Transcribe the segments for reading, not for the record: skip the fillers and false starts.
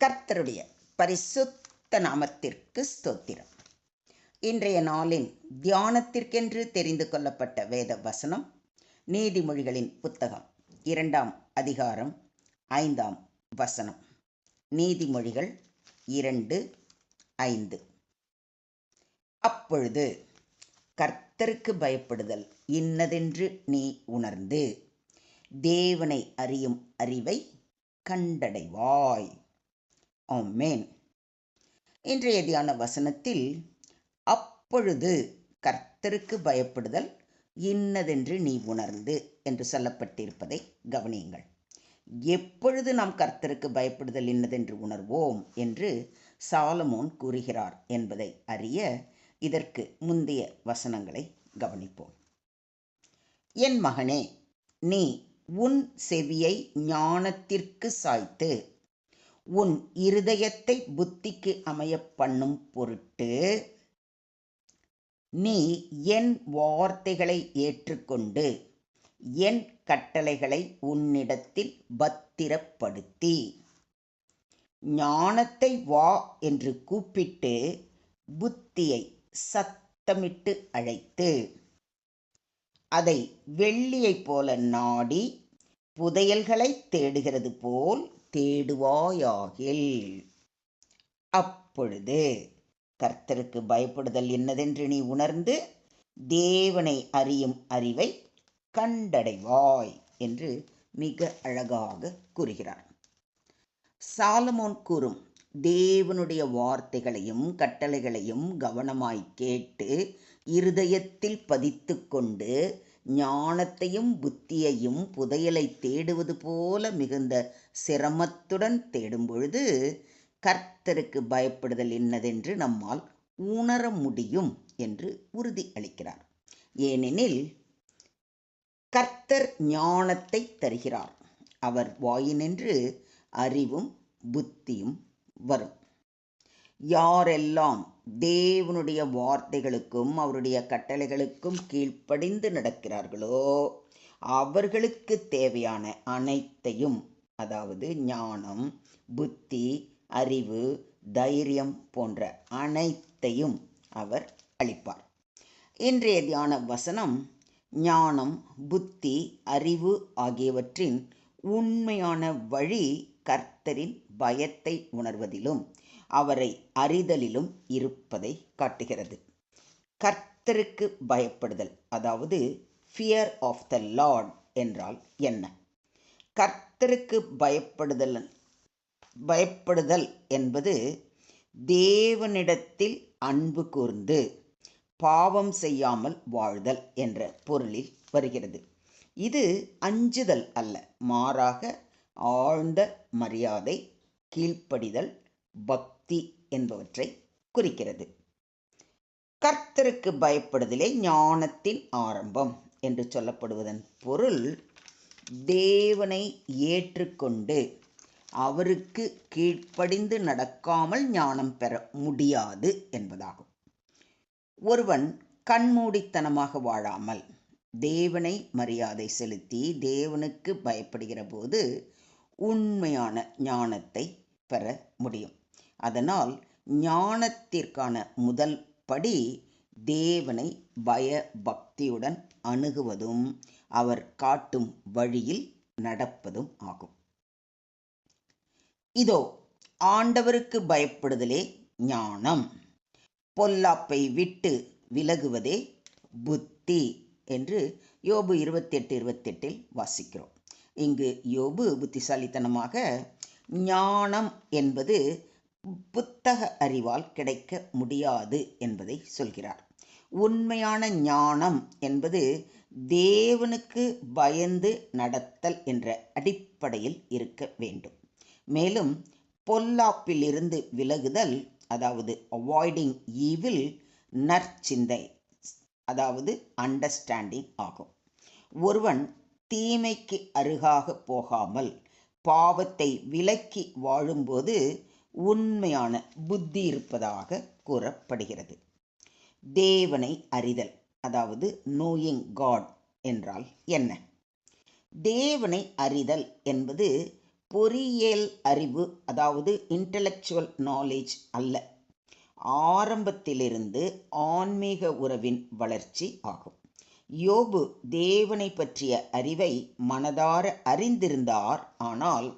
கர்த்தருடைய பரிசுத்த நாமத்திற்கு ஸ்தோத்திரம். இன்றைய நாளின் தியானத்திற்கென்று தெரிந்து கொள்ளப்பட்ட வேத வசனம் நீதிமொழிகளின் புத்தகம் 2ஆம் அதிகாரம் 5ஆம் வசனம். நீதிமொழிகள் 2:5. அப்பொழுது கர்த்தருக்கு பயப்படுதல் இன்னதென்று நீ உணர்ந்து தேவனை அறியும் அறிவை கண்டடைவாய். ஆமென். இன்றைய தியான வசனத்தில் அப்பொழுது கர்த்தருக்கு பயப்படுதல் இன்னதென்று நீ உணர்ந்து என்று சொல்லப்பட்டிருப்பதை கவனியுங்கள். எப்பொழுது நாம் கர்த்தருக்கு பயப்படுதல் இன்னதென்று உணர்வோம் என்று சாலமோன் கூறுகிறார் என்பதை அறிய இதற்கு முந்தைய வசனங்களை கவனிப்போம். என் மகனே, நீ உன் செவியை ஞானத்திற்கு சாய்த்து உன் இருதயத்தை புத்திக்கு அமைய பண்ணும் பொருட்டு நீ என் வார்த்தைகளை ஏற்றுக்கொண்டு என் கட்டளைகளை உன்னிடத்தில் பத்திரப்படுத்தி ஞானத்தை வா என்று கூப்பிட்டு புத்தியை சத்தமிட்டு அழைத்து அதை வெள்ளியைப் போல நாடி புதையல்களை தேடுகிறது போல் தேடுவாயாகில். அப்பொழுது கர்த்தருக்கு பயப்படுதல் என்னதென்று நீ உணர்ந்து தேவனை அறியும் அறிவை கண்டடைவாய் என்று மிக அழகாக கூறுகிறார். சாலமோன் கூறும் தேவனுடைய வார்த்தைகளையும் கட்டளைகளையும் கவனமாய் கேட்டு இருதயத்தில் பதித்து கொண்டு ஞானத்தையும் புத்தியையும் புதையலை தேடுவது போல மிகுந்த சிரமத்துடன் தேடும் பொழுது கர்த்தருக்கு பயப்படுதல் என்னதென்று நம்மால் உணர முடியும் என்று உறுதி அளிக்கிறார். ஏனெனில் கர்த்தர் ஞானத்தை தருகிறார். அவர் வாயினின்று அறிவும் புத்தியும் வரும். யாரெல்லாம் தேவனுடைய வார்த்தைகளுக்கும் அவருடைய கட்டளைகளுக்கும் கீழ்ப்படிந்து நடக்கிறார்களோ அவர்களுக்கு தேவையான அனைத்தையும், அதாவது ஞானம், புத்தி, அறிவு, தைரியம் போன்ற அனைத்தையும் அவர் அளிப்பார். இன்றைய தியான வசனம் ஞானம், புத்தி, அறிவு ஆகியவற்றின் உண்மையான வழி கர்த்தரின் பயத்தை உணர்வதிலும் அவரை அறிதலிலும் இருப்பதை காட்டுகிறது. கர்த்தருக்கு பயப்படுதல், அதாவது ஃபியர் ஆஃப் த லார்ட் என்றால் என்ன? கர்த்தருக்கு பயப்படுதல் என்பது தேவனிடத்தில் அன்பு கூர்ந்து பாவம் செய்யாமல் வாழ்தல் என்ற பொருளில் வருகிறது. இது அஞ்சுதல் அல்ல, மாறாக ஆழ்ந்த மரியாதை, கீழ்ப்படிதல், பக்தி என்பவற்றை குறிக்கிறது. கர்த்தருக்கு பயப்படுதலே ஞானத்தின் ஆரம்பம் என்று சொல்லப்படுவதன் பொருள் தேவனை ஏற்றுக்கொண்டு அவருக்கு கீழ்ப்படிந்து நடக்காமல் ஞானம் பெற முடியாது என்பதாகும். ஒருவன் கண்மூடித்தனமாக வாழாமல் தேவனை மரியாதை செலுத்தி தேவனுக்கு பயப்படுகிற போது உண்மையான ஞானத்தை பெற முடியும். அதனால் ஞானத்திற்கான முதல் படி தேவனை பய பக்தியுடன் அணுகுவதும் அவர் காட்டும் வழியில் நடப்பதும் ஆகும். இதோ ஆண்டவருக்கு பயப்படுதலே ஞானம், பொல்லாப்பை விட்டு விலகுவதே புத்தி என்று யோபு 28:28 வாசிக்கிறோம். இங்கு யோபு புத்திசாலித்தனமாக ஞானம் என்பது புத்தக அறிவால் கிடைக்க முடியாது என்பதை சொல்கிறார். உண்மையான ஞானம் என்பது தேவனுக்கு பயந்து நடத்தல் என்ற அடிப்படையில் இருக்க வேண்டும். மேலும் பொல்லாப்பிலிருந்து விலகுதல், அதாவது அவாய்டிங் ஈவில், நற்சிந்தை, அதாவது அண்டர்ஸ்டாண்டிங் ஆகும். ஒருவன் தீமைக்கு அருகாக போகாமல் பாவத்தை விலக்கி வாழும்போது உண்மையான புத்தி இருப்பதாக கூறப்படுகிறது. தேவனை அறிதல், அதாவது நோயிங் காட் என்றால் என்ன? தேவனை அறிதல் என்பது பொறியியல் அறிவு, அதாவது இன்டலெக்சுவல் நாலேஜ் அல்ல, ஆரம்பத்திலிருந்து ஆன்மீக உறவின் வளர்ச்சி ஆகும். யோபு தேவனை பற்றிய அறிவை மனதார அறிந்திருந்தார். ஆனால்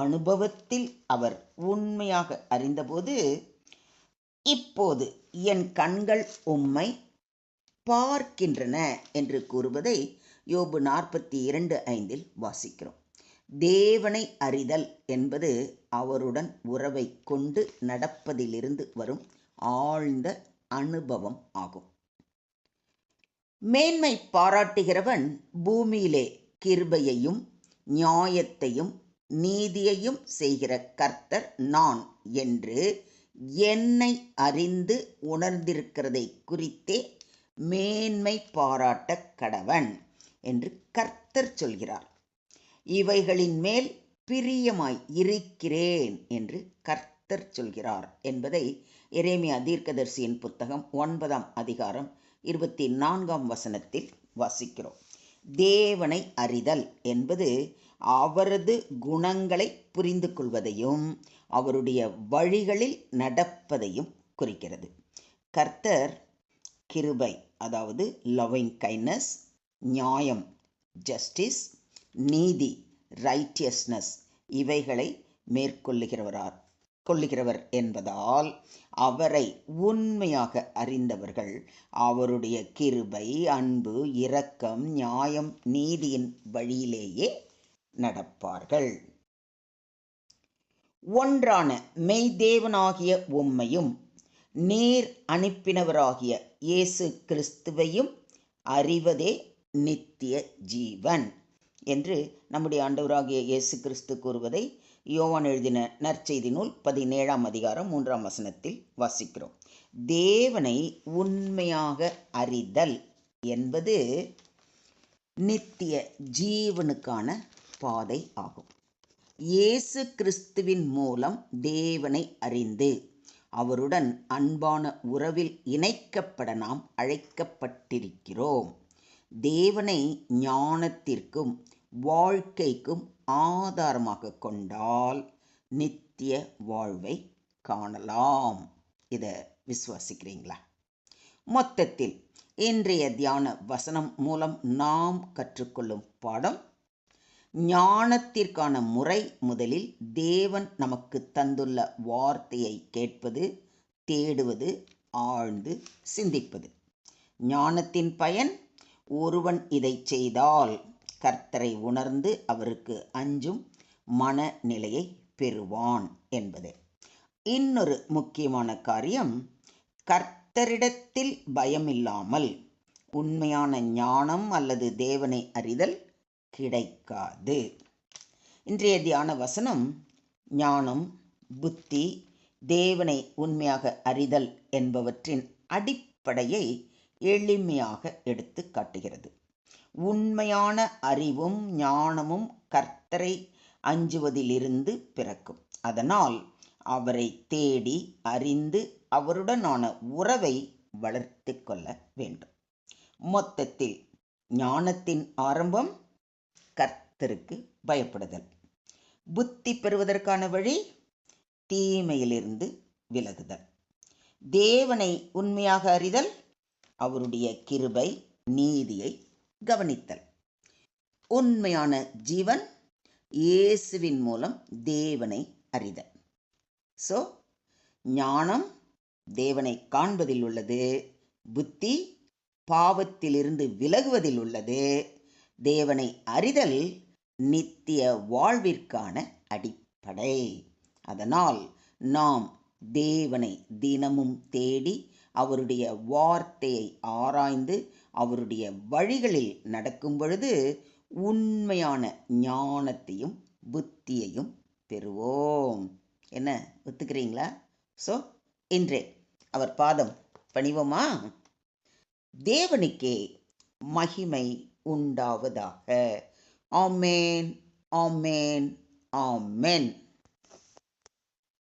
அனுபவத்தில் அவர் உண்மையாக அறிந்தபோது, இப்போது என் கண்கள் உம்மை பார்க்கின்றன என்று கூறுவதை யோபு 42:5 வாசிக்கிறோம். தேவனை அறிதல் என்பது அவருடன் உறவை கொண்டு நடப்பதிலிருந்து வரும் ஆழ்ந்த அனுபவம் ஆகும். மேன்மை பாராட்டுகிறவன் பூமியிலே கிருபையையும் நியாயத்தையும் நீதியையும் செய்கிற கர்த்தர் நான் என்று என்னை அறிந்து உணர்ந்திருக்கிறதை குறித்தே மேன்மை பாராட்ட கடவன் என்று கர்த்தர் சொல்கிறார். இவைகளின் மேல் பிரியமாய் இருக்கிறேன் என்று கர்த்தர் சொல்கிறார் என்பதை எரேமியா தீர்க்கதரிசியின் புத்தகம் 9ஆம் அதிகாரம் 24ஆம் வசனத்தில் வாசிக்கிறோம். தேவனை அறிதல் என்பது அவரது குணங்களை புரிந்து கொள்வதையும் அவருடைய வழிகளில் நடப்பதையும் குறிக்கிறது. கர்த்தர் கிருபை, அதாவது லவ்விங் கைண்ட்னஸ், நியாயம் ஜஸ்டிஸ், நீதி ரைட்டியஸ்னஸ் இவைகளை கொள்ளுகிறவர் என்பதால் அவரை உண்மையாக அறிந்தவர்கள் அவருடைய கிருபை, அன்பு, இரக்கம், நியாயம், நீதியின் வழியிலேயே நடப்பார்கள். ஒன்றான மெய்தேவனாகிய உம்மையும் நீர் அனுப்பினவராகிய இயேசு கிறிஸ்துவையும் அறிவதே நித்திய ஜீவன் என்று நம்முடைய ஆண்டவராகிய இயேசு கிறிஸ்து கூறுவதை யோவான் எழுதின நற்செய்தி நூல் 17ஆம் அதிகாரம் 3ஆம் வசனத்தில் வாசிக்கிறோம். தேவனை உண்மையாக அறிதல் என்பது நித்திய ஜீவனுக்கான பாதை ஆகும். இயேசு கிறிஸ்துவின் மூலம் தேவனை அறிந்து அவருடன் அன்பான உறவில் இணைக்கப்பட நாம் அழைக்கப்பட்டிருக்கிறோம். தேவனை ஞானத்திற்கும் வாழ்க்கைக்கும் ஆதாரமாக கொண்டால் நித்திய வாழ்வை காணலாம். இதை விசுவாசிக்கிறீங்களா? மொத்தத்தில் இன்றைய தியான வசனம் மூலம் நாம் கற்றுக்கொள்ளும் பாடம், ஞானத்திற்கான முறை முதலில் தேவன் நமக்கு தந்துள்ள வார்த்தையை கேட்பது, தேடுவது, ஆழ்ந்து சிந்திப்பது. ஞானத்தின் பயன், ஒருவன் இதை செய்தால் கர்த்தரை உணர்ந்து அவருக்கு அஞ்சும் மனநிலையை பெறுவான் என்பது. இன்னொரு முக்கியமான காரியம், கர்த்தரிடத்தில் பயமில்லாமல் உண்மையான ஞானம் அல்லது தேவனை அறிதல் கிடைக்காது. இன்றைய தியான வசனம் ஞானம், புத்தி, தேவனை உண்மையாக அறிதல் என்பவற்றின் அடிப்படையை எளிமையாக எடுத்து காட்டுகிறது. உண்மையான அறிவும் ஞானமும் கர்த்தரை அஞ்சுவதிலிருந்து பிறக்கும். அதனால் அவரை தேடி அறிந்து அவருடனான உறவை வளர்த்து கொள்ள வேண்டும். மொத்தத்தில் ஞானத்தின் ஆரம்பம் கர்த்தருக்கு பயப்படுதல். புத்தி பெறுவதற்கான வழி தீமையிலிருந்து விலகுதல். தேவனை உண்மையாக அறிதல், அவருடைய கிருபை, நீதியை கவனித்தல். உண்மையான ஜீவன் இயேசுவின் மூலம் தேவனை அறிதல். ஸோ ஞானம் தேவனை காண்பதில் உள்ளது, புத்தி பாவத்திலிருந்து விலகுவதில் உள்ளது, தேவனை அறிதல் நித்திய வாழ்விற்கான அடிப்படை. அதனால் நாம் தேவனை தினமும் தேடி அவருடைய வார்த்தையை ஆராய்ந்து அவருடைய வழிகளில் நடக்கும் பொழுது உண்மையான ஞானத்தையும் புத்தியையும் பெறுவோம். என்ன, ஒத்துக்கிறீங்களா? ஸோ இன்றே அவர் பாதம் பணிவோமா? தேவனுக்கே மகிமை உண்டாவதாக. ஆமேன், ஆமேன், ஆமேன்.